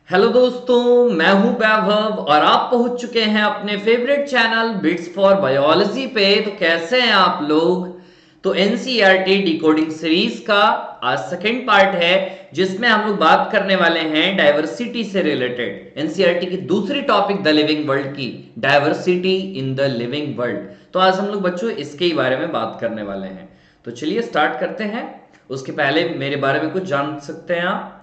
Hello दोस्तों, मैं हूं वैभव और आप पहुंच चुके हैं अपने favourite channel bits for biology पे। तो कैसे हैं आप लोग। तो एनसीईआरटी डिकोडिंग सीरीज का आज सेकंड पार्ट है, जिसमें हम लोग बात करने वाले हैं डाइवर्सिटी से रिलेटेड। एनसीईआरटी की दूसरी टॉपिक द लिविंग वर्ल्ड की, diversity in the living world. तो आज हम लोग बच्चों इसके ही बारे में बात करने वाले हैं। तो चलिए स्टार्ट करते हैं। उसके पहले मेरे बारे में कुछ जान सकते हैं आप।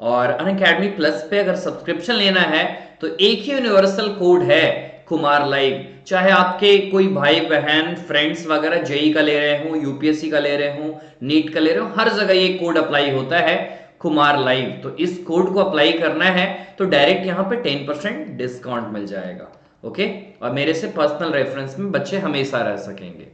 और अनअकैडमी प्लस पे अगर सब्सक्रिप्शन लेना है तो एक ही यूनिवर्सल कोड है, कुमार लाइव। चाहे आपके कोई भाई बहन फ्रेंड्स वगैरह जेई का ले रहे हो, यूपीएससी का ले रहे हो, नीट का ले रहे हो, हर जगह ये कोड अप्लाई होता है, कुमार लाइव। तो इस कोड को अप्लाई करना है तो डायरेक्ट यहाँ पे 10% डिस्काउंट मिल जाएगा। ओके, और मेरे से पर्सनल रेफरेंस में बच्चे हमेशा रह सकेंगे।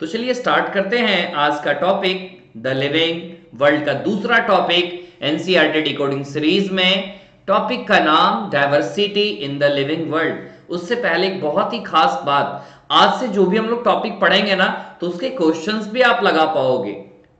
तो चलिए स्टार्ट करते हैं आज का टॉपिक, द लिविंग वर्ल्ड का दूसरा टॉपिक एनसीईआरटी डिकोडिंग सीरीज में। टॉपिक का नाम diversity in the living world. उससे पहले एक बहुत ही खास बात, आज से जो भी हम लोग टॉपिक पढ़ेंगे ना, तो उसके क्वेश्चंस भी आप लगा पाओगे।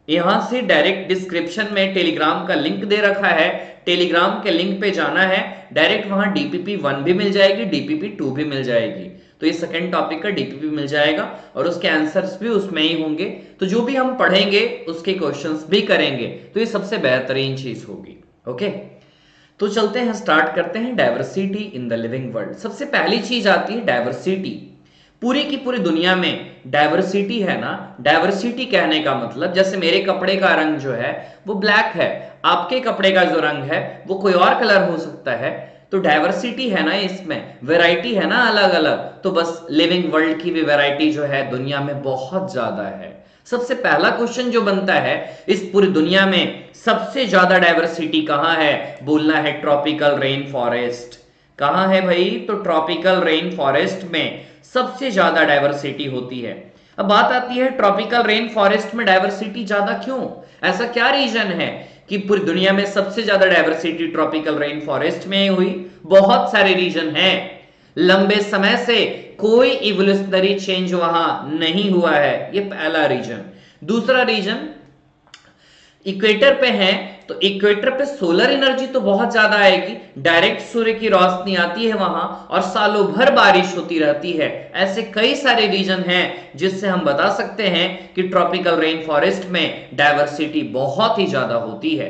यहां से डायरेक्ट डिस्क्रिप्शन में टेलीग्राम का लिंक दे रखा है, टेलीग्राम के लिंक पे जाना है, डायरेक्ट वहां डीपीपी 1 भी मिल जाएगी, डीपीपी 2 भी मिल जाएगी। तो ये सेकंड टॉपिक का डीपीपी मिल जाएगा और उसके आंसर्स भी उसमें ही होंगे। तो जो भी हम पढ़ेंगे उसके क्वेश्चंस भी करेंगे, तो ये सबसे बेहतरीन चीज होगी। ओके, तो चलते हैं, स्टार्ट करते हैं diversity in the living world. सबसे पहली चीज आती है डाइवर्सिटी। पूरी की पूरी दुनिया में डाइवर्सिटी है ना। डाइवर्सिटी कहने का मतलब, जैसे मेरे कपड़े का रंग जो है वो ब्लैक है, आपके कपड़े का जो रंग है वो कोई और कलर हो सकता है। तो डाइवर्सिटी है ना, इसमें वैरायटी है ना अलग अलग। तो बस लिविंग वर्ल्ड की भी वैरायटी जो है दुनिया में बहुत ज्यादा है। सबसे पहला क्वेश्चन जो बनता है, इस पूरी दुनिया में सबसे ज्यादा डाइवर्सिटी कहां है, बोलना है ट्रॉपिकल रेन फॉरेस्ट। कहां है भाई, तो ट्रॉपिकल रेन फॉरेस्ट में सबसे ज्यादा डाइवर्सिटी होती है। अब बात आती है ट्रॉपिकल रेन फॉरेस्ट में डाइवर्सिटी ज्यादा क्यों, ऐसा क्या रीजन है कि पूरी दुनिया में सबसे ज्यादा डाइवर्सिटी ट्रॉपिकल रेन फॉरेस्ट में हुई। बहुत सारे रीजन हैं। लंबे समय से कोई इवोल्यूशनरी चेंज वहां नहीं हुआ है, ये पहला रीजन। दूसरा रीजन, इक्वेटर पे है, तो इक्वेटर पे सोलर एनर्जी तो बहुत ज्यादा आएगी, डायरेक्ट सूर्य की रोशनी आती है वहां और सालों भर बारिश होती रहती है। ऐसे कई सारे रीजन हैं जिससे हम बता सकते हैं कि ट्रॉपिकल रेन फॉरेस्ट में डाइवर्सिटी बहुत ही ज्यादा होती है।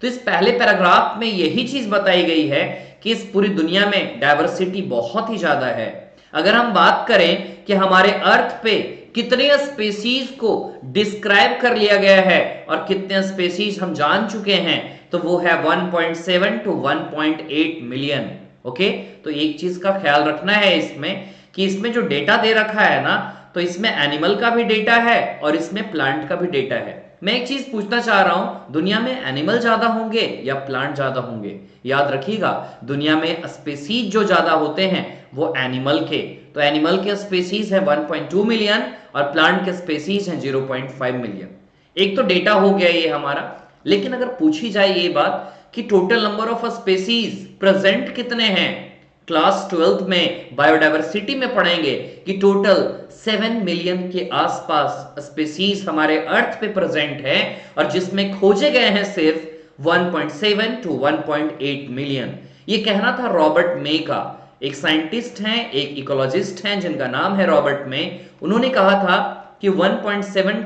तो इस पहले पैराग्राफ में यही चीज बताई गई है कि इस पूरी दुनिया में डाइवर्सिटी बहुत ही ज्यादा है। अगर हम बात करें कि हमारे अर्थ पे कितने स्पेसीज को डिस्क्राइब कर लिया गया है और कितने स्पेसीज हम जान चुके हैं, तो वो है 1.7 टू 1.8 मिलियन। ओके, तो एक चीज का ख्याल रखना है इसमें कि इसमें जो डेटा दे रखा है ना, तो इसमें एनिमल का भी डेटा है और इसमें प्लांट का भी डेटा है। मैं एक चीज पूछना चाह रहा हूं, दुनिया में एनिमल ज्यादा होंगे या प्लांट ज्यादा होंगे। याद रखिएगा, दुनिया में स्पेसीज जो ज्यादा होते हैं वो एनिमल के, तो एनिमल के स्पेसीज है 1.2 मिलियन और प्लांट के स्पेसीज हैं 0.5 मिलियन। एक तो डेटा हो गया ये हमारा। लेकिन अगर पूछी जाए ये बात कि total number of species present कितने हैं, क्लास 12th में बायोडाइवर्सिटी में पढ़ेंगे कि टोटल 7 मिलियन के आसपास स्पेसीज हमारे अर्थ पे प्रेजेंट है और जिसमें खोजे गए हैं सिर्फ 1.7 टू 1.8 मिलियन। ये कहना था रॉबर्ट मे का। एक साइंटिस्ट हैं, एक इकोलॉजिस्ट हैं जिनका नाम है रॉबर्ट मे। उन्होंने कहा था कि 7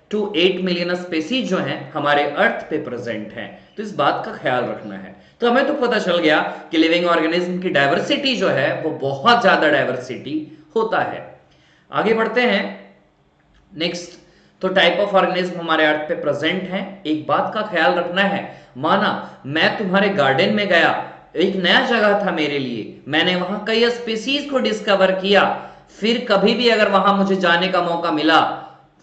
टू 8 मिलियन स्पेसीज जो हैं हमारे अर्थ पे प्रेजेंट हैं। तो इस बात का ख्याल रखना है। तो हमें तो पता चल गया कि लिविंग ऑर्गेनिज्म की डाइवर्सिटी जो है वो बहुत ज्यादा डाइवर्सिटी होता है। आगे बढ़ते हैं नेक्स्ट। तो टाइप ऑफ ऑर्गेनिज्म हमारे अर्थ पे प्रेजेंट हैं। एक बात का ख्याल रखना है, माना मैं तुम्हारे गार्डन में गया, एक नया जगह था मेरे लिए, मैंने वहां कई स्पीसीज को डिस्कवर किया, फिर कभी भी अगर वहां मुझे जाने का मौका मिला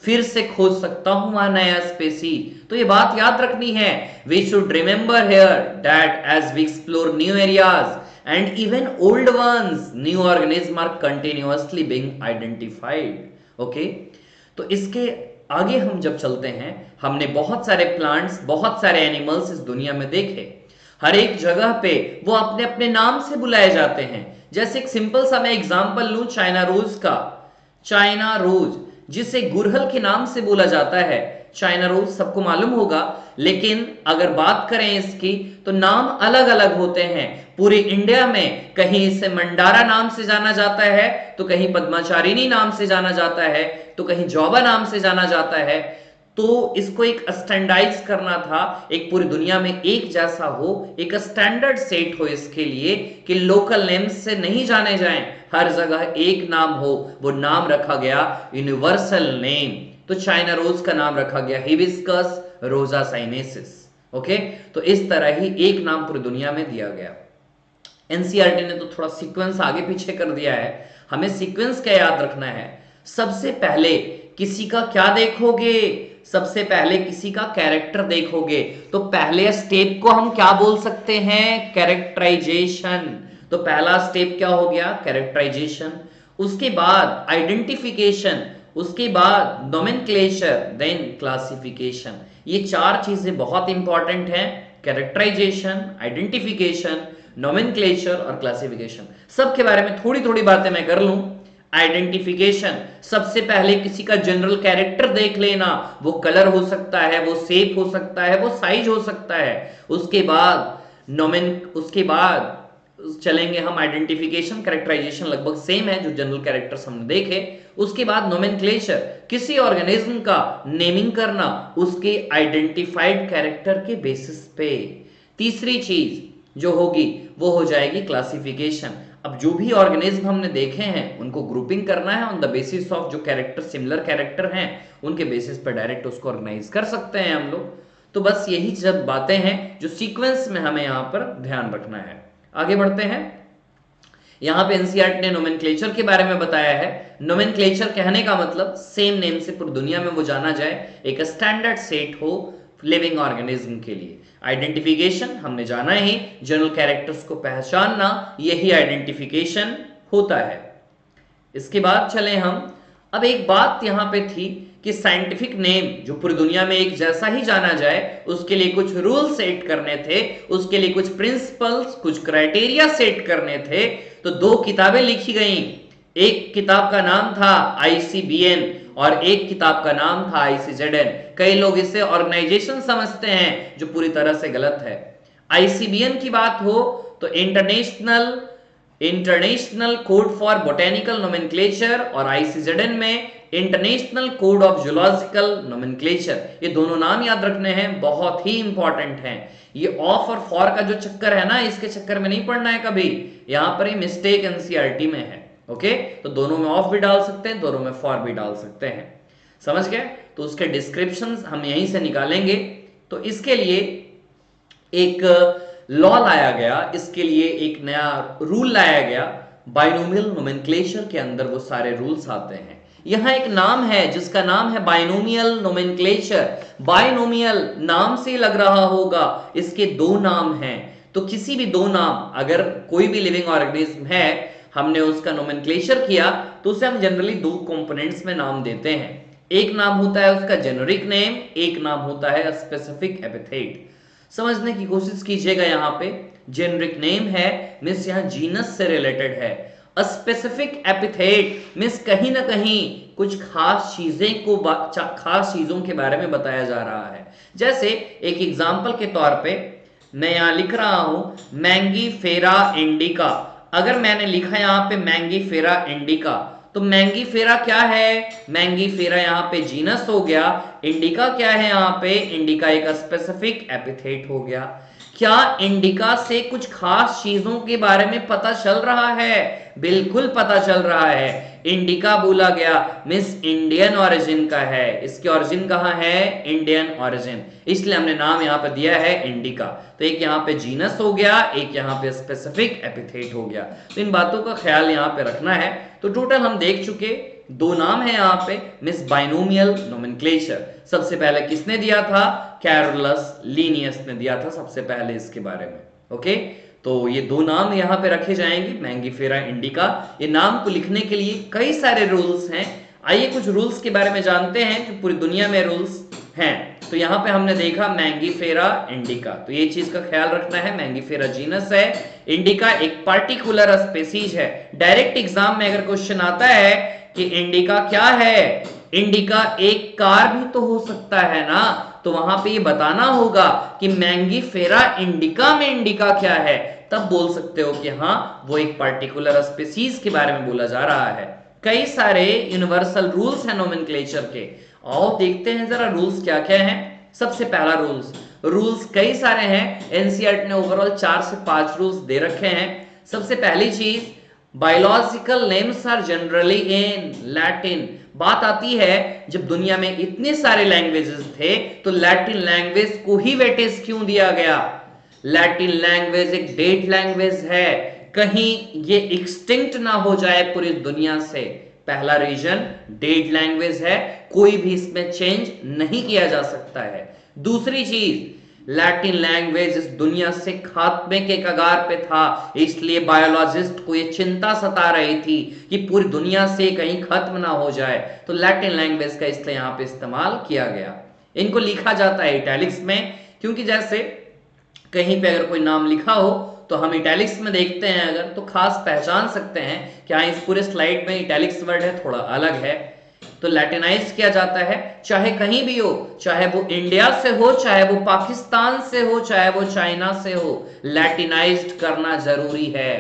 फिर से खोज सकता हूं वहां नया स्पेसीज। तो ये बात याद रखनी है। We should remember here that as we explore new areas and even old ones, new organism are continuously being identified. Okay, तो इसके आगे हम जब चलते हैं, हमने बहुत सारे प्लांट्स, बहुत सारे एनिमल्स इस दुनिया में देखे। हर एक जगह पे वो अपने अपने नाम से बुलाए जाते हैं। जैसे एक सिंपल सा मैं एग्जांपल लूं चाइना रोज का। चाइना रोज जिसे गुड़हल के नाम से बोला जाता है, चाइना रोज सबको मालूम होगा, लेकिन अगर बात करें इसकी तो नाम अलग अलग होते हैं पूरे इंडिया में। कहीं इसे मंडारा नाम से जाना जाता है, तो कहीं पद्माचारिणी नाम से जाना जाता है, तो कहीं जॉबा नाम से जाना जाता है। तो इसको एक स्टैंडार्डाइज करना था, एक पूरी दुनिया में एक जैसा हो, एक स्टैंडर्ड सेट हो इसके लिए कि लोकल नेम्स से नहीं जाने जाएं, हर जगह एक नाम हो। वो नाम रखा गया यूनिवर्सल नेम। तो चाइना रोज का नाम रखा गया हिबिस्कस रोजा साइनेसिस। ओके, तो इस तरह ही एक नाम पूरी दुनिया में दिया गया। एनसीईआरटी ने तो थोड़ा सीक्वेंस आगे पीछे कर दिया है, हमें सीक्वेंस क्या याद रखना है। सबसे पहले किसी का क्या देखोगे, सबसे पहले किसी का कैरेक्टर देखोगे, तो पहले स्टेप को हम क्या बोल सकते हैं, कैरेक्टराइजेशन। तो पहला स्टेप क्या हो गया, कैरेक्टराइजेशन। उसके बाद आइडेंटिफिकेशन, उसके बाद नोमेनक्लेचर, देन क्लासिफिकेशन। ये चार चीजें बहुत इंपॉर्टेंट हैं, कैरेक्टराइजेशन, आइडेंटिफिकेशन, नोमेनक्लेचर और क्लासिफिकेशन। सबके बारे में थोड़ी थोड़ी बातें मैं कर लूं। आइडेंटिफिकेशन, सबसे पहले किसी का जनरल कैरेक्टर देख लेना, वो कलर हो सकता है, वो शेप हो सकता है, वो साइज हो सकता है। उसके बाद चलेंगे हम आइडेंटिफिकेशन, कैरेक्टराइजेशन लगभग सेम है जो जनरल कैरेक्टर्स हमने देखे। उसके बाद नोमेनक्लेचर, किसी ऑर्गेनिज्म का नेमिंग करना उसके आइडेंटिफाइड कैरेक्टर के बेसिस पे। तीसरी चीज जो होगी वो हो जाएगी क्लासिफिकेशन। अब जो भी ऑर्गेनिज्म हमने देखे हैं उनको ग्रुपिंग करना है ऑन द बेसिस ऑफ जो कैरेक्टर, सिमिलर कैरेक्टर हैं उनके बेसिस पर डायरेक्ट उसको ऑर्गेनाइज कर सकते हैं हम लोग। तो बस यही सब बातें हैं जो सीक्वेंस में हमें यहां पर ध्यान रखना है। आगे बढ़ते हैं। यहां पे एनसीईआरटी ने नोमेनक्लेचर के बारे में बताया है। नोमेनक्लेचर कहने का मतलब सेम नेम से पूरी दुनिया में वो जाना जाए, एक स्टैंडर्ड सेट हो लिविंग ऑर्गेनिज्म के लिए। आइडेंटिफिकेशन हमने जाना ही, जनरल कैरेक्टर्स को पहचानना, यही आइडेंटिफिकेशन होता है। इसके बाद चले हम, अब एक बात यहां पे थी कि साइंटिफिक नेम जो पूरी दुनिया में एक जैसा ही जाना जाए उसके लिए कुछ रूल सेट करने थे, उसके लिए कुछ प्रिंसिपल्स, कुछ क्राइटेरिया सेट करने थे। तो दो किताबें लिखी गई, एक किताब का नाम था आईसीबीएन और एक किताब का नाम था आईसीजेडएन। कई लोग इसे ऑर्गेनाइजेशन समझते हैं जो पूरी तरह से गलत है। आईसीबीएन की बात हो तो international code for botanical nomenclature, और आईसीजेडएन में international code of zoological nomenclature. ये दोनों नाम याद रखने हैं, बहुत ही इंपॉर्टेंट हैं। ये ऑफ और फॉर का जो चक्कर है ना, इसके चक्कर में नहीं पड़ना है कभी, यहां पर ये मिस्टेक एनसीईआरटी में है। ओके, तो दोनों में ऑफ भी डाल सकते हैं, दोनों में फॉर भी डाल सकते हैं, समझ गए। तो उसके डिस्क्रिप्शंस हम यहीं से निकालेंगे। तो इसके लिए एक लॉ लाया गया, इसके लिए एक नया रूल लाया गया, बाइनोमियल नोमेनक्लेचर के अंदर वो सारे रूल्स आते हैं। यहां एक नाम है जिसका नाम है बाइनोमियल नोमेनक्लेचर। बाइनोमियल नाम से लग रहा होगा इसके दो नाम हैं, तो किसी भी दो नाम, अगर कोई भी लिविंग ऑर्गेनिज्म है हमने उसका नोमेनक्लेचर किया तो उसे हम जनरली दो कंपोनेंट्स में नाम देते हैं। एक नाम होता है उसका जेनेरिक नेम, एक नाम होता है स्पेसिफिक एपिथेट। समझने की कोशिश कीजिएगा, यहां पे जेनेरिक नेम है मींस यहां जीनस से रिलेटेड है। स्पेसिफिक एपिथेट मींस कहीं ना कहीं कुछ खास चीजों के बारे में बताया जा रहा है। जैसे एक एग्जांपल के तौर पे मैं यहां लिख रहा हूं मैंगीफेरा इंडिका। अगर मैंने लिखा यहां पे मैंगीफेरा इंडिका, तो मैंगीफेरा क्या है, मैंगीफेरा यहां पे जीनस हो गया, इंडिका क्या है यहां पे, इंडिका एक स्पेसिफिक एपिथेट हो गया। क्या इंडिका से कुछ खास चीजों के बारे में पता चल रहा है? बिल्कुल पता चल रहा है। इंडिका बोला गया मींस इंडियन ओरिजिन का है, इसकी ओरिजिन कहां है, इंडियन ओरिजिन, इसलिए हमने नाम यहां पे दिया है इंडिका। तो एक यहां पे जीनस हो गया, एक यहां पे स्पेसिफिक एपिथेट हो गया। तो इन बातों का ख्याल यहां पे रखना है। तो टोटल हम देख चुके, दो नाम है यहां पे मिस बाइनोमियल नोमेनक्लेचर। सबसे पहले किसने दिया था, कैरोलस लिनियस ने दिया था सबसे पहले इसके बारे में। ओके, तो ये दो नाम यहां पे रखे जाएंगे, मैंगीफेरा इंडिका। ये नाम को लिखने के लिए कई सारे रूल्स हैं। आइए कुछ रूल्स के बारे में जानते हैं जो पूरी दुनिया में रूल्स हैं। तो यहां पे हमने देखा मैंगीफेरा इंडिका, तो ये चीज का ख्याल रखना है, मैंगीफेरा जीनस है, इंडिका एक पार्टिकुलर स्पेसीज है। डायरेक्ट एग्जाम में अगर क्वेश्चन आता है कि इंडिका क्या है, इंडिका एक कार भी तो हो सकता है ना, तो वहां पे ये बताना होगा कि मैंगीफेरा इंडिका में इंडिका क्या है, तब बोल सकते हो कि हाँ वो एक पर्टिकुलर स्पीसीज के बारे में बोला जा रहा है। कई सारे यूनिवर्सल रूल्स हैं नोमेनक्लेचर के, आओ देखते हैं जरा रूल्स क्या क्या हैं। सबसे पहला रूल्स कई सारे हैं, एनसीईआरटी ने ओवरऑल 4 से 5 रूल्स दे रखे हैं। सबसे पहली चीज, biological names are generally in Latin. बात आती है जब दुनिया में इतने सारे लैंग्वेजेस थे तो लैटिन लैंग्वेज को ही वेटेज क्यों दिया गया। लैटिन लैंग्वेज एक डेड लैंग्वेज है, कहीं ये एक्सटिंक्ट ना हो जाए पूरी दुनिया से। पहला रीजन डेड लैंग्वेज है, कोई भी इसमें चेंज नहीं किया जा सकता है। दूसरी चीज, लैटिन लैंग्वेज इस दुनिया से खात्मे के कगार पे था, इसलिए बायोलॉजिस्ट को ये चिंता सता रही थी कि पूरी दुनिया से कहीं खत्म ना हो जाए, तो लैटिन लैंग्वेज का इसलिए यहां पे इस्तेमाल किया गया। इनको लिखा जाता है इटैलिक्स में, क्योंकि जैसे कहीं पे अगर कोई नाम लिखा हो तो हम इटैलिक्स में देखते हैं अगर, तो खास पहचान सकते हैं क्या इस पूरे स्लाइड में इटैलिक्स वर्ड है, थोड़ा अलग है, तो लैटिनाइज किया जाता है। चाहे कहीं भी हो, चाहे वो इंडिया से हो, चाहे वो पाकिस्तान से हो, चाहे वो चाइना से हो, लैटिनाइज्ड करना जरूरी है,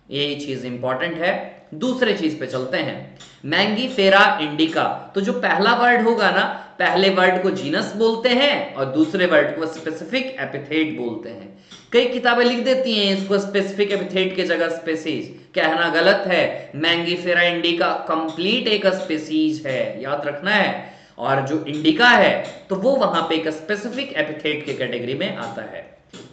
यही चीज इंपॉर्टेंट है। दूसरे चीज पे चलते हैं, मैंगीफेरा इंडिका। तो जो पहला वर्ड होगा ना, पहले वर्ड को जीनस बोलते हैं और दूसरे वर्ड को स्पेसिफिक एपिथेट बोलते हैं। कई किताबें लिख देती हैं इसको स्पेसिफिक एपिथेट की जगह स्पेसीज, कहना गलत है। मैंगीफेरा इंडिका कंप्लीट एक स्पेसीज है, याद रखना है, और जो इंडिका है तो वो वहां पे एक स्पेसिफिक एपिथेट के कैटेगरी में आता है।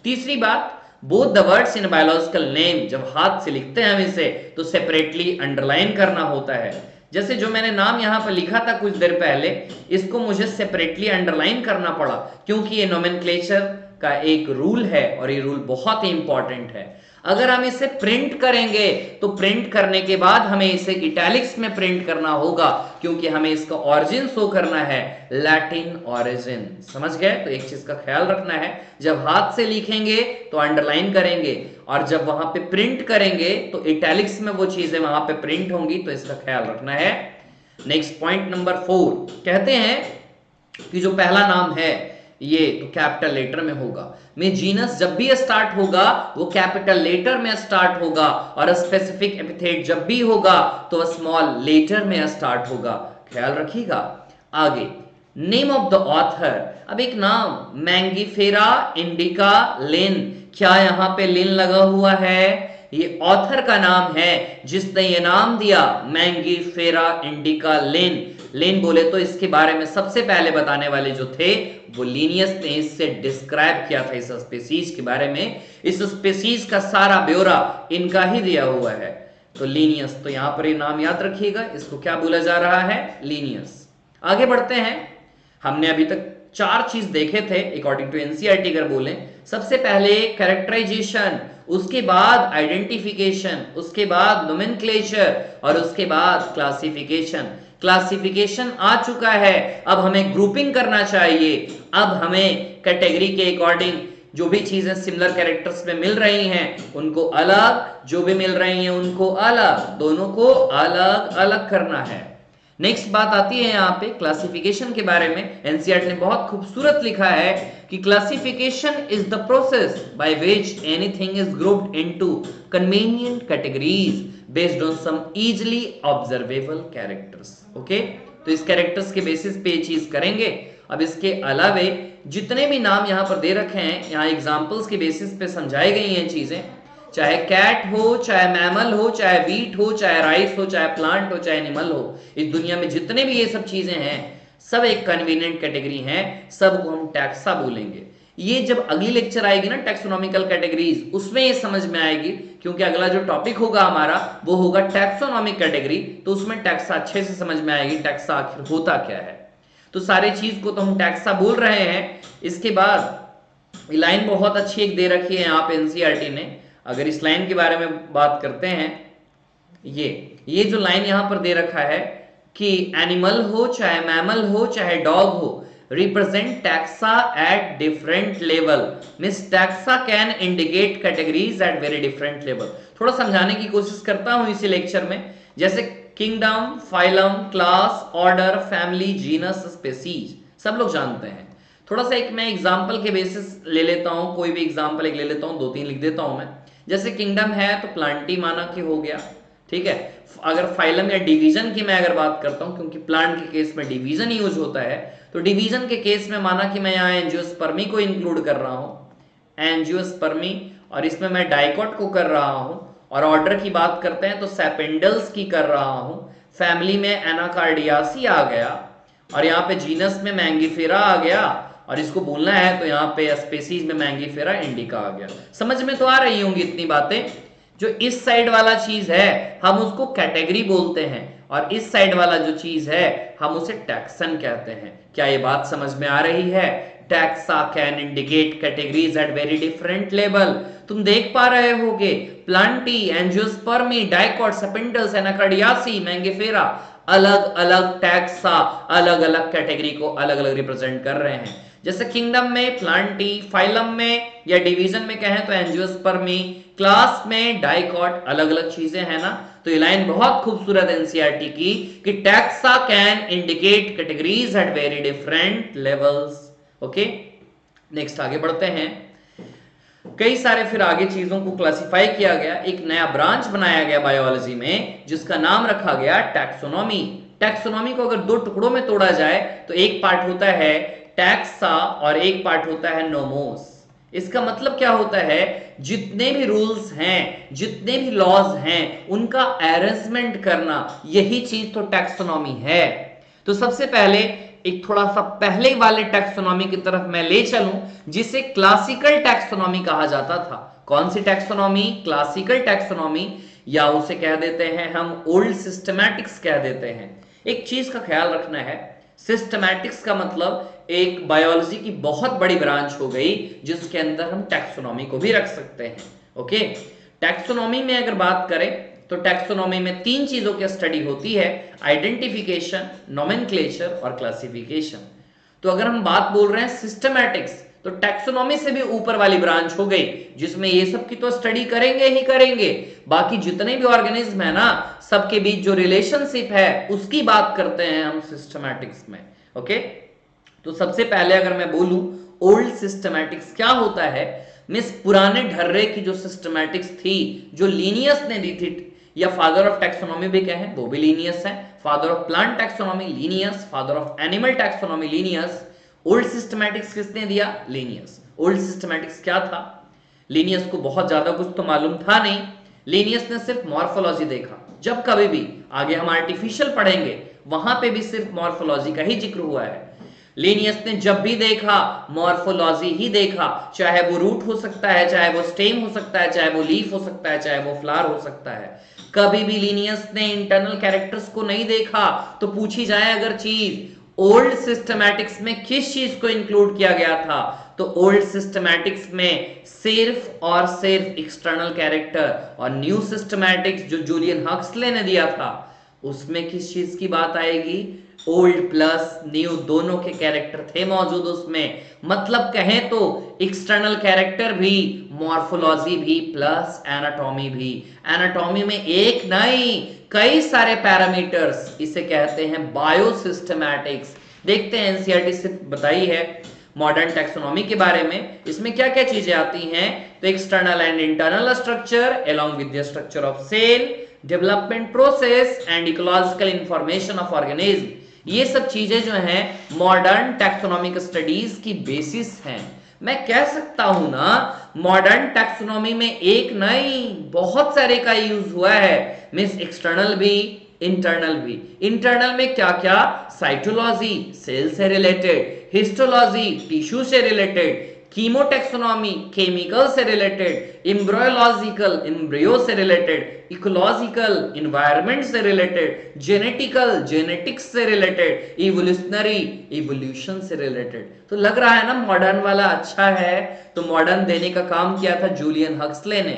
तीसरी बात, both the words in biological name, जब हाथ से लिखते हैं हम इसे तो सेपरेटली अंडरलाइन करना होता है। जैसे जो मैंने नाम यहां पर लिखा था कुछ देर पहले, इसको मुझे सेपरेटली अंडरलाइन करना पड़ा क्योंकि ये नोमेनक्लेचर का एक रूल है और ये रूल बहुत ही इंपॉर्टेंट है। अगर हम इसे प्रिंट करेंगे तो प्रिंट करने के बाद हमें इसे इटैलिक्स में प्रिंट करना होगा, क्योंकि हमें इसका ऑरिजिन शो करना है, लैटिन ऑरिजिन। समझ गए? तो एक चीज का ख्याल रखना है, जब हाथ से लिखेंगे तो अंडरलाइन करेंगे और जब वहां पे प्रिंट करेंगे तो इटैलिक्स में वो चीजें वहां पे प्रिंट होंगी, तो इसका ख्याल रखना है। नेक्स्ट पॉइंट नंबर 4, कहते हैं कि जो पहला नाम है ये तो कैपिटल लेटर में होगा, में जीनस जब भी स्टार्ट होगा वो कैपिटल लेटर में स्टार्ट होगा, और स्पेसिफिक एपिथेट जब भी होगा तो स्मॉल लेटर में स्टार्ट होगा, ख्याल रखिएगा। आगे, नेम ऑफ द ऑथर। अब एक नाम मैंगीफेरा इंडिका लिन, क्या यहां पे लिन लगा हुआ है? ये ऑथर का नाम है जिसने ये नाम दिया मैंगीफेरा इंडिका लिन। लिन बोले तो इसके बारे में सबसे पहले बताने वाले जो थे वो लिनियस ने इससे डिस्क्राइब किया था इस स्पीसीज के बारे में। इस स्पीसीज का सारा ब्यौरा इनका ही दिया हुआ है, तो लिनियस। तो यहां पर ये नाम याद रखिएगा, इसको क्या बोला जा रहा है? लिनियस। आगे बढ़ते हैं, हमने अभी तक 4 चीज देखे थे अकॉर्डिंग टू एनसीईआरटी अगर बोलें। सबसे पहले कैरेक्टराइजेशन, उसके बाद आइडेंटिफिकेशन, उसके बाद नोमेनक्लेचर और उसके बाद क्लासिफिकेशन। क्लासिफिकेशन आ चुका है, अब हमें ग्रुपिंग करना चाहिए। अब हमें कैटेगरी के अकॉर्डिंग जो भी चीजें सिमिलर कैरेक्टर्स में मिल रही हैं उनको अलग, जो भी मिल रही हैं उनको अलग, दोनों को अलग अलग करना है। नेक्स्ट बात आती है यहाँ पे क्लासिफिकेशन के बारे में। एनसीईआरटी ने बहुत खूबसूरत लिखा है कि classification is the process by which anything is grouped into convenient categories based on some easily observable characters. Okay, तो इस कैरेक्टर्स के बेसिस पे ये चीज करेंगे। अब इसके अलावे जितने भी नाम यहाँ पर दे रखे हैं, यहाँ एग्जाम्पल्स के बेसिस पे समझाई गई हैं चीजें, चाहे कैट हो, चाहे मैमल हो, चाहे वीट हो, चाहे राइस हो, चाहे प्लांट हो, चाहे एनिमल हो, इस दुनिया में जितने भी ये सब चीजें हैं सब एक कन्वीनिएंट कैटेगरी हैं, सबको हम टैक्सा बोलेंगे। ये जब अगली लेक्चर आएगी ना टैक्सोनॉमिकल कैटेगरीज, उसमें ये समझ में आएगी, क्योंकि अगला जो टॉपिक होगा हमारा वो होगा टैक्सोनॉमिक कैटेगरी, तो उसमें टैक्सा अच्छे से समझ में आएगी, टैक्सा आखिर होता क्या है। तो सारी चीज को तो हम टैक्सा बोल रहे हैं। इसके बाद लाइन बहुत अच्छी एक दे रखी है यहाँ पे एनसीईआरटी ने, अगर इस लाइन के बारे में बात करते हैं, ये जो लाइन यहां पर दे रखा है कि एनिमल हो, चाहे मैमल हो, चाहे डॉग हो, represent taxa at different level, means taxa can indicate categories at very different level। थोड़ा समझाने की कोशिश करता हूं इसी लेक्चर में। जैसे kingdom, phylum, class, order, family, genus, species, सब लोग जानते हैं। थोड़ा सा एक मैं एग्जांपल के बेसिस ले लेता हूं, कोई भी एग्जांपल एक ले लेता हूं, 2-3 लिख देता हूं मैं। जैसे किंगडम है तो प्लांटी माना कि हो गया, ठीक है। अगर फाइलम या डिवीजन की मैं अगर बात करता हूं, क्योंकि प्लांट के केस में डिवीजन यूज होता है, तो डिवीजन के केस में माना कि मैं यहाँ एंजियोस्पर्मी को इंक्लूड कर रहा हूं, एंजियोस्पर्मी, और इसमें मैं डाइकॉट को कर रहा हूं। और ऑर्डर की बात करते हैं तो सेपेंडल्स की कर रहा हूं। फैमिली में एनाकार्डियासी आ गया, और यहाँ पे जीनस में मैंगीफेरा आ गया, और इसको बोलना है तो यहाँ पे स्पेसीज में मैंगीफेरा इंडिका आ गया। समझ में तो आ रही होंगी इतनी बातें। जो इस साइड वाला चीज है हम उसको कैटेगरी बोलते हैं, और इस साइड वाला जो चीज है हम उसे टैक्सन कहते हैं। क्या ये बात समझ में आ रही है? Taxa can indicate categories at very different level. तुम देख पा रहे होगे plantae, angiospermae, dicot, sapindales, anacardiaceae, mangifera, अलग अलग टैक्सा अलग अलग कैटेगरी को अलग अलग रिप्रेजेंट कर रहे हैं। जैसे किंगडम में प्लांटी, फाइलम में या डिवीजन में कहें तो एंजियोस्पर्मी, क्लास में डाइकॉट, अलग अलग चीजें हैं ना। तो ये लाइन बहुत खूबसूरत एनसीईआरटी की कि taxa can indicate categories at very different levels. Okay, next आगे बढ़ते हैं। कई सारे फिर आगे चीजों को क्लासिफाई किया गया, एक नया ब्रांच बनाया गया बायोलॉजी में जिसका नाम रखा गया टैक्सोनॉमी। टैक्सोनॉमी को अगर दो टुकड़ों में तोड़ा जाए तो एक पार्ट होता है टैक्सा और एक पार्ट होता है नोमोस। इसका मतलब क्या होता है? जितने भी रूल्स हैं, जितने भी लॉज हैं, उनका अरेंजमेंट करना, यही चीज तो टैक्सोनॉमी है। तो सबसे पहले एक थोड़ा सा पहले वाले टैक्सोनॉमी की तरफ मैं ले चलूं, जिसे क्लासिकल टैक्सोनॉमी कहा जाता था। कौन सी टैक्सोनॉमी? क्लासिकल टैक्सोनॉमी, या उसे कह देते हैं हम ओल्ड सिस्टमैटिक्स कह देते हैं। एक चीज का ख्याल रखना है, सिस्टमैटिक्स का मतलब एक बायोलॉजी की बहुत बड़ी ब्रांच हो गई जिसके अंदर हम टैक्सोनॉमी को भी रख सकते हैं। ओके, टैक्सोनॉमी में अगर बात करें तो टैक्सोनॉमी में 3 चीजों की स्टडी होती है, आइडेंटिफिकेशन, नोमेनक्लेचर और क्लासिफिकेशन। तो अगर हम बात बोल रहे हैं सिस्टमैटिक्स, तो टैक्सोनॉमी से भी ऊपर वाली ब्रांच हो गई जिसमें ये सब की तो स्टडी करेंगे ही करेंगे, बाकी जितने भी ऑर्गेनिज्म है ना, सबके बीच जो रिलेशनशिप है उसकी बात करते हैं हम सिस्टमैटिक्स में। ओके, तो सबसे पहले अगर मैं बोलूं ओल्ड सिस्टमैटिक्स क्या होता है, मिस पुराने ढर्रे की जो सिस्टमैटिक्स थी, जो लीनियस ने दी थी, या फादर ऑफ टैक्सोनॉमी भी कहें वो भी लीनियस है। Father of plant taxonomy Linnaeus, father of animal taxonomy Linnaeus. Old systematics किसने दिया? लीनियस। ओल्ड सिस्टमैटिक्स क्या था? लीनियस को बहुत ज्यादा कुछ तो मालूम था नहीं, लीनियस ने सिर्फ मॉर्फोलॉजी देखा। जब कभी भी आगे हम आर्टिफिशियल पढ़ेंगे वहां पे भी सिर्फ मॉर्फोलॉजी का ही जिक्र हुआ है। लीनियस ने जब भी देखा मॉर्फोलॉजी ही देखा, चाहे वो रूट हो सकता है, चाहे वो स्टेम हो सकता है, चाहे वो लीफ हो सकता है, चाहे वो फ्लावर हो सकता है। कभी भी लीनियस ने इंटरनल कैरेक्टर्स को नहीं देखा। तो पूछी जाए अगर चीज, ओल्ड सिस्टमैटिक्स में किस चीज को इंक्लूड किया गया था, तो ओल्ड सिस्टमैटिक्स में सिर्फ और सिर्फ एक्सटर्नल कैरेक्टर। और न्यू सिस्टमैटिक्स जो जूलियन हक्सले ने दिया था, उसमें किस चीज की बात आएगी? ओल्ड प्लस न्यू दोनों के कैरेक्टर थे मौजूद उसमें। मतलब कहें तो एक्सटर्नल कैरेक्टर भी, मॉर्फोलॉजी भी, प्लस एनाटॉमी भी। एनाटॉमी में एक नहीं कई सारे पैरामीटर्स, इसे कहते हैं बायोसिस्टमैटिक्स। देखते हैं एनसीईआरटी से बताई है मॉडर्न टैक्सोनॉमी के बारे में, इसमें क्या क्या चीजें आती हैं। तो external and internal structure along with the structure of cell, development process and ecological information of organism, ये सब चीजें जो हैं मॉडर्न टैक्सोनॉमिक स्टडीज की बेसिस हैं। मैं कह सकता हूं ना, मॉडर्न टैक्सोनॉमी में एक नहीं बहुत सारे का यूज हुआ है, मींस एक्सटर्नल भी इंटरनल भी। इंटरनल में क्या क्या? साइटोलॉजी सेल से रिलेटेड, हिस्टोलॉजी टिश्यू से रिलेटेड, कीमोटैक्सोनॉमी केमिकल से रिलेटेड, एम्ब्रियोलॉजिकल एम्ब्रियो से रिलेटेड, इकोलॉजिकल एनवायरनमेंट से रिलेटेड, जेनेटिकल जेनेटिक्स से रिलेटेड, इवोल्यूशनरी इवोल्यूशन से रिलेटेड। तो लग रहा है ना मॉडर्न वाला अच्छा है। तो मॉडर्न देने का काम किया था जूलियन हक्सले ने।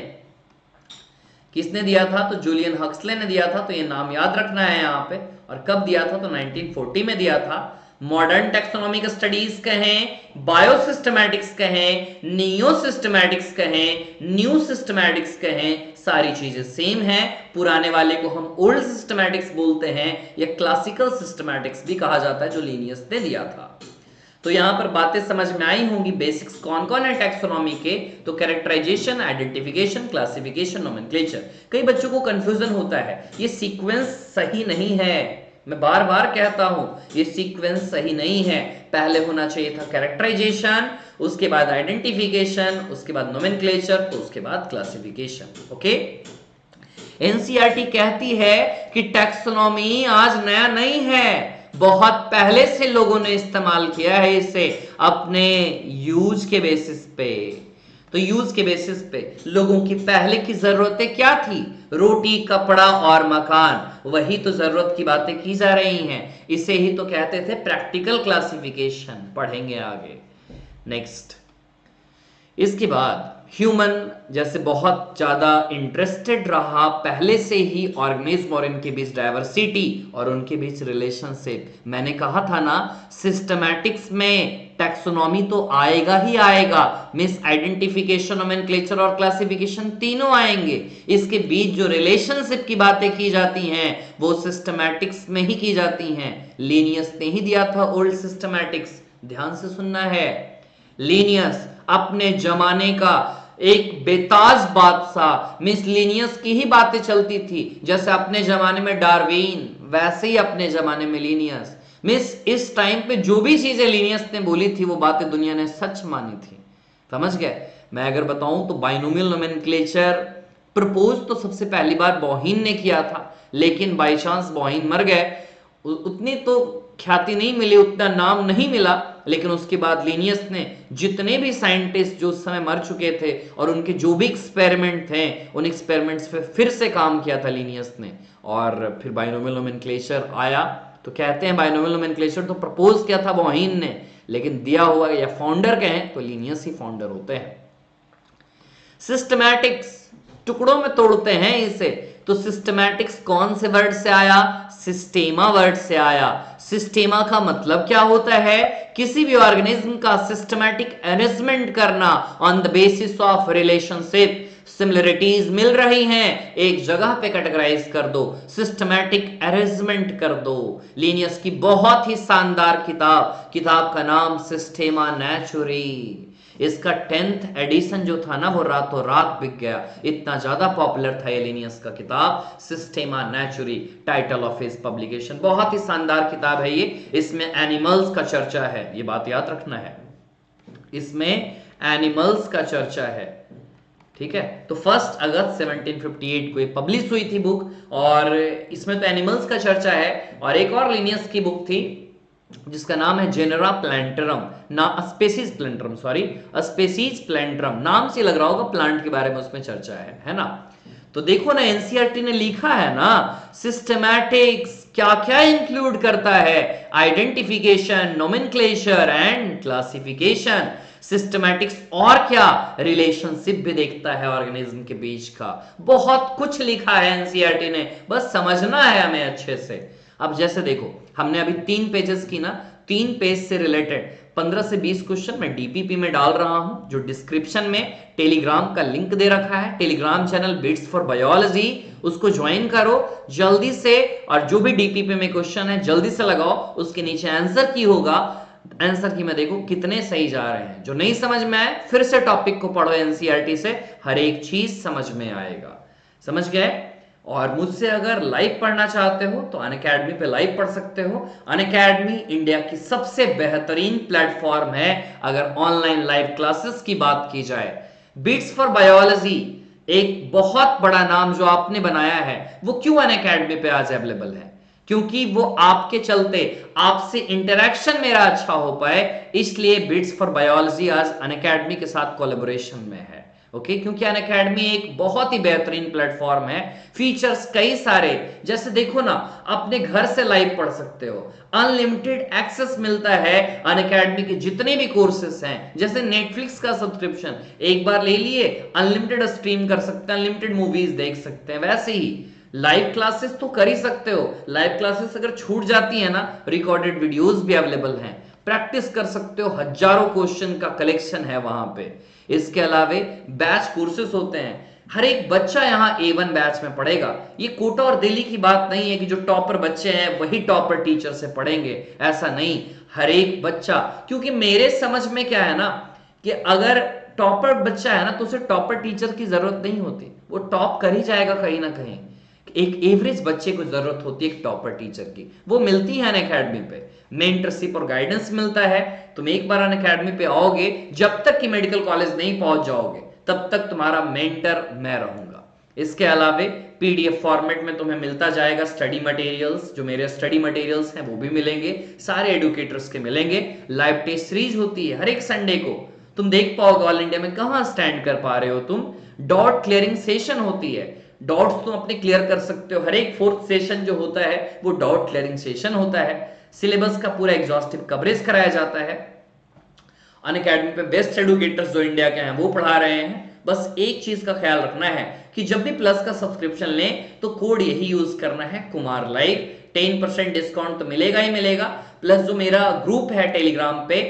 किसने दिया था? तो जूलियन हक्सले ने दिया था। तो ये नाम याद रखना है यहाँ पे। और कब दिया था? तो 1940 में दिया था। मॉडर्न टेक्सोनॉमिक स्टडीज कहें, बायोसिस्टमैटिक्स कहें, नियो सिस्टमैटिक्स कहें, न्यू सिस्टमैटिक्स कहें, सारी चीजें सेम है। पुराने वाले को हम ओल्ड सिस्टमैटिक्स बोलते हैं या क्लासिकल सिस्टमैटिक्स भी कहा जाता है, जो लीनियस ने दिया था। तो यहां पर बातें समझ में आई होंगी। बेसिक्स कौन कौन है टैक्सोनॉमी के? तो कैरेक्टराइजेशन, आइडेंटिफिकेशन, क्लासिफिकेशन, नोमेनक्लेचर। कई बच्चों को कंफ्यूजन होता है, ये सीक्वेंस सही नहीं है। मैं बार बार कहता हूं ये सीक्वेंस सही नहीं है। पहले होना चाहिए था कैरेक्टराइजेशन, उसके बाद आइडेंटिफिकेशन, उसके बाद नोमेनक्लेचर, तो उसके बाद क्लासिफिकेशन। ओके। एनसीईआरटी कहती है कि टैक्सोनॉमी आज नया नहीं है, बहुत पहले से लोगों ने इस्तेमाल किया है इसे अपने यूज के बेसिस पे। तो यूज के बेसिस पे लोगों की पहले की जरूरतें क्या थी? रोटी, कपड़ा और मकान। वही तो जरूरत की बातें की जा रही हैं। इसे ही तो कहते थे प्रैक्टिकल क्लासिफिकेशन। पढ़ेंगे आगे। नेक्स्ट, इसके बाद ह्यूमन जैसे बहुत ज्यादा इंटरेस्टेड रहा पहले से ही ऑर्गेनिज्म और इनके बीच डाइवर्सिटी और उनके बीच रिलेशनशिप। मैंने कहा था ना, सिस्टमैटिक्स में टैक्सोनॉमी तो आएगा ही आएगा, मिस आइडेंटिफिकेशन, नोमेनक्लेचर और क्लासिफिकेशन तीनों आएंगे। इसके बीच जो रिलेशनशिप की बातें की जाती हैं वो सिस्टमैटिक्स में ही की जाती हैं। लीनियस ने ही दिया था ओल्ड सिस्टमैटिक्स। ध्यान से सुनना है। लीनियस अपने जमाने का एक बेताज बादशाह, मिस लीनियस की ही बातें चलती थी। जैसे अपने जमाने में डार्विन, वैसे ही अपने जमाने में लीनियस। मिस इस टाइम पे जो भी चीजें लीनियस ने बोली थी वो बातें दुनिया ने सच मानी थी। समझ गए? मैं अगर बताऊं तो बाइनोमियल नोमेनक्लेचर प्रपोज तो सबसे पहली बार बॉहिन ने किया था, लेकिन बाई चांस बॉहिन मर गए, उतनी तो ख्याति नहीं मिली, उतना नाम नहीं मिला। लेकिन उसके बाद लीनियस ने जितने भी साइंटिस्ट जो उस समय मर चुके थे और उनके जो भी एक्सपेरिमेंट थे, उन एक्सपेरिमेंट्स पे फिर से काम किया था लीनियस ने, और फिर बाइनोमियल नोमेनक्लेचर आया। तो कहते हैं बाइनोमियल नोमेनक्लेचर तो प्रपोज किया था बॉहिन ने, लेकिन दिया हुआ या फाउंडर कहें तो लीनियस ही फाउंडर होते हैं। सिस्टमैटिक्स टुकड़ों में तोड़ते हैं इसे। तो सिस्टमैटिक्स कौन से वर्ड से आया? सिस्टेमा वर्ड से आया। सिस्टेमा का मतलब क्या होता है? किसी भी ऑर्गेनिज्म का सिस्टमैटिक अरेंजमेंट करना on the basis of relationship. Similarities मिल रही हैं, एक जगह पे कैटेगराइज कर दो, सिस्टमैटिक अरेंजमेंट कर दो। लीनियस की बहुत ही शानदार किताब का नाम सिस्टेमा नेचुरी। इसका 10th एडिशन जो था ना वो रातों रात बिक गया, इतना ज्यादा पॉपुलर था ये लीनियस का किताब सिस्टेमा नेचुरी, टाइटल ऑफ हिज पब्लिकेशन। बहुत ही शानदार किताब है ये। इसमें एनिमल्स का चर्चा है, ये बात याद रखना है, इसमें एनिमल्स का चर्चा है। ठीक है, तो 1 अगस्त 1758 को ये पब्लिश हुई थी बुक, और इसमें तो एनिमल्स का चर्चा है। और एक और लीनियस की बुक थी जिसका नाम है जेनेरा प्लांटरम, ना स्पेसीज प्लांटरम, सॉरी स्पेसीज प्लांटरम, नाम से लग रहा होगा प्लांट के बारे में उसमें चर्चा है ना। तो देखो ना, एनसीईआरटी ने लिखा है ना, सिस्टमैटिक्स क्या क्या इंक्लूड करता है? Identification, nomenclature and classification. Systematics और क्या? रिलेशनशिप भी देखता है ऑर्गेनिज्म के बीच का। बहुत कुछ लिखा है एनसीईआरटी ने, बस समझना है हमें अच्छे से। अब जैसे देखो, हमने अभी 3 पेजेस की ना, 3 पेज से रिलेटेड 15 से 20 क्वेश्चन मैं डीपीपी में डाल रहा हूं, जो डिस्क्रिप्शन में टेलीग्राम का लिंक दे रखा है। Telegram channel bits for biology, उसको ज्वाइन करो जल्दी से, और जो भी डीपीपी में क्वेश्चन है जल्दी से लगाओ। उसके नीचे आंसर की होगा, आंसर की में देखो कितने सही जा रहे हैं। जो नहीं समझ में आए फिर से टॉपिक को पढ़ो एनसीईआरटी से, हर एक चीज समझ में आएगा। समझ गए? और मुझसे अगर लाइव पढ़ना चाहते हो तो अनअकैडमी पे लाइव पढ़ सकते हो। अनअकैडमी इंडिया की सबसे बेहतरीन प्लेटफॉर्म है अगर ऑनलाइन लाइव क्लासेस की बात की जाए। बिट्स फॉर बायोलॉजी एक बहुत बड़ा नाम जो आपने बनाया है, वो क्यों अनअकैडमी पे आज अवेलेबल है? क्योंकि वो आपके चलते, आपसे इंटरेक्शन मेरा अच्छा हो पाए, इसलिए बिट्स फॉर बायोलॉजी आज अनअकैडमी के साथ कोलैबोरेशन में है। ओके, क्योंकि अनअकैडमी एक बहुत ही बेहतरीन प्लेटफॉर्म है, फीचर्स कई सारे। जैसे देखो ना, अपने घर से लाइव पढ़ सकते हो, अनलिमिटेड एक्सेस मिलता है अनअकैडमी के जितने भी कोर्सेस हैं। जैसे नेटफ्लिक्स का सब्सक्रिप्शन एक बार ले लिए, अनलिमिटेड स्ट्रीम कर सकते हैं, अनलिमिटेड मूवीज देख सकते हैं। वैसे ही लाइव क्लासेस तो कर ही सकते हो, लाइव क्लासेस अगर छूट जाती है ना, रिकॉर्डेड वीडियोस भी अवेलेबल हैं, प्रैक्टिस कर सकते हो, हजारों क्वेश्चन का कलेक्शन है वहां पे। इसके अलावे बैच कोर्सेस होते हैं, हर एक बच्चा यहाँ A1 बैच में पढ़ेगा। ये कोटा और दिल्ली की बात नहीं है कि जो टॉपर बच्चे हैं वही टॉपर टीचर से पढ़ेंगे, ऐसा नहीं, हर एक बच्चा। क्योंकि मेरे समझ में क्या है ना, कि अगर टॉपर बच्चा है ना तो उसे टॉपर टीचर की जरूरत नहीं होती, वो टॉप कर ही जाएगा कहीं ना कहीं। एक एवरेज बच्चे को जरूरत होती है एक टॉपर टीचर की, वो मिलती है अनअकैडमी पे, मेंटरशिप और गाइडेंस मिलता है। तुम एक बार अनअकैडमी पे आओगे, जब तक कि मेडिकल कॉलेज नहीं पहुंच जाओगे तब तक तुम्हारा मेंटर मैं रहूंगा। इसके अलावे पीडीएफ फॉर्मेट में तुम्हें मिलता जाएगा स्टडी मटेरियल्स, जो मेरे स्टडी मटेरियल्स हैं वो भी मिलेंगे, सारे एडुकेटर्स के मिलेंगे। लाइव टेस्ट सीरीज होती है हर एक संडे को, तुम देख पाओगे ऑल इंडिया में कहां स्टैंड कर पा रहे हो तुम। डॉट क्लियरिंग सेशन होती है, डॉट्स तुम अपने क्लियर कर सकते हो, हर एक फोर्थ सेशन जो होता है वो डॉट क्लियरिंग सेशन होता है। सिलेबस का पूरा एग्जॉस्टिव कवरेज कराया जाता है। अनअकैडमी पे बेस्ट एडुकेटर्स जो इंडिया के हैं वो पढ़ा रहे हैं। बस एक चीज का ख्याल रखना है कि जब भी प्लस का सब्सक्रिप्शन लें तो कोड यही यूज करना है, कुमार लाइव। 10% डिस्काउंट तो मिलेगा ही मिलेगा, प्लस जो मेरा ग्रुप है टेलीग्राम पे,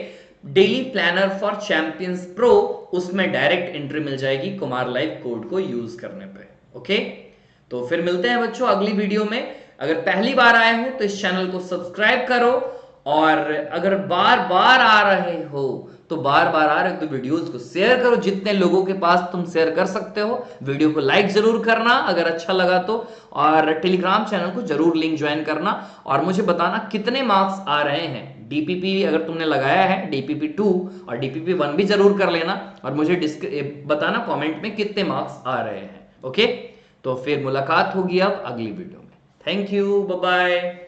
daily planner for champions pro, उसमें डायरेक्ट एंट्री मिल जाएगी कुमार लाइव कोड को यूज करने पे। ओके, तो फिर मिलते हैं बच्चों अगली वीडियो में। अगर पहली बार आए हो तो इस चैनल को सब्सक्राइब करो, और अगर बार बार आ रहे हो तो बार बार आ रहे हो तो वीडियोस को शेयर करो, जितने लोगों के पास तुम शेयर कर सकते हो। वीडियो को लाइक जरूर करना अगर अच्छा लगा तो, और टेलीग्राम चैनल को जरूर लिंक ज्वाइन करना, और मुझे बताना कितने मार्क्स आ रहे हैं। डीपीपी अगर तुमने लगाया है, डीपीपी 2 और डीपीपी 1 भी जरूर कर लेना, और मुझे बताना कमेंट में कितने मार्क्स आ रहे हैं। ओके, तो फिर मुलाकात होगी अब अगली वीडियो में। Thank you, bye bye.